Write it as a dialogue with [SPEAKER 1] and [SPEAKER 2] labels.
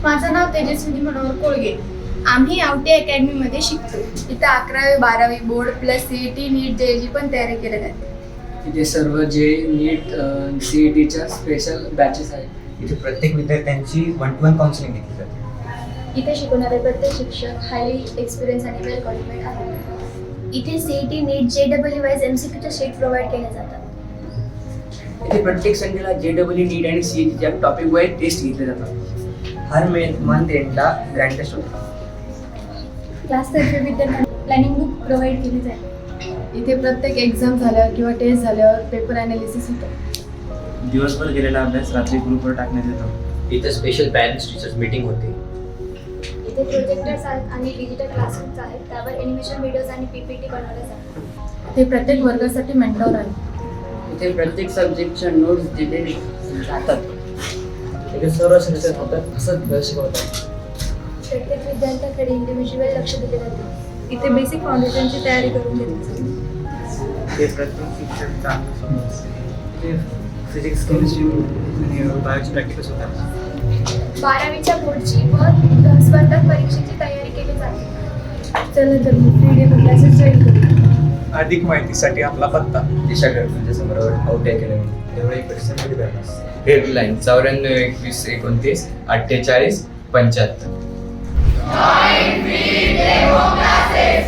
[SPEAKER 1] माझं नाव तेजस्विनी मनोहर कोळगे. आम्ही आवटी अकॅडमीमध्ये शिकतो. इथं 11वी 12वी बोर्ड प्लस CET नीट JEE पण तयारी केल्या जाते.
[SPEAKER 2] इथे सर्व जे नीट CETच्या स्पेशल बॅचेस आहेत.
[SPEAKER 3] इथे प्रत्येक विद्यार्थ्यांची 1-to-1 काउन्सिलिंग घेतली जाते.
[SPEAKER 1] इथे शिकवणारे प्रत्येक शिक्षक हायली एक्सपिरियन्स आणि वेल क्वालिफाईड आहेत. इथे CET नीट JEE वाईज MCQच्या शीट प्रोव्हाइड केल्या जातात.
[SPEAKER 2] इथे प्रत्येक संडेला JEE नीट आणि CETच्या टॉपिक वाईज टेस्ट घेतले जातात. हर मंथ एंडला ग्रँड टेस्ट होते.
[SPEAKER 1] क्लासतर्फे विद्यार्थ्यांना प्लॅनिंग बुक प्रोव्हाइड केली जाईल.
[SPEAKER 4] इथे प्रत्येक एक्झाम झाल्यावर किंवा टेस्ट झाल्यावर पेपर ॲनालिसिस होतं.
[SPEAKER 5] दिवसभर केलेला अभ्यास रात्री ग्रुपवर टाकण्यात येतो.
[SPEAKER 3] इथे स्पेशल पॅरेंट्स टीचर्स मीटिंग होते.
[SPEAKER 1] इथे प्रोजेक्टर्स आहेत आणि डिजिटल क्लासरूम्स आहेत. त्यावर एनिमेशन व्हिडिओज आणि PPT बनवले जातात.
[SPEAKER 4] इथे प्रत्येक वर्गासाठी मेंटॉर आहे.
[SPEAKER 2] इथे प्रत्येक सब्जेक्टच्या नोट्स दिले जातात.
[SPEAKER 3] इथे सर्व शिक्षक होतात असंच शिकवतात.
[SPEAKER 1] प्रत्येक विद्यार्थ्याकडे इंडिव्हिज्युअल लक्ष दिले जाते. इथे बेसिक फाउंडेशनची तयारी करून घेतली जाते.
[SPEAKER 5] ते प्रत्येक शिक्षक चांगलं समजतं. ते फिजिक्स केमिस्ट्री आणि बायोची प्रॅक्टिकल्स होतात.
[SPEAKER 1] 12वीच्या बोर्डची व स्पर्धक परीक्षेची तयारी केली जाते.
[SPEAKER 4] चला तर मग व्हिडिओ क्लासेस जॉईन करू.
[SPEAKER 5] अधिक माहितीसाठी आपला पत्ता
[SPEAKER 3] दिशा गडकरींच्या समोर आवटी अकॅडमी त्यामुळे परिसरमध्ये balance.
[SPEAKER 6] Headline 94 21 29 48 75.
[SPEAKER 7] Join me, demo classes,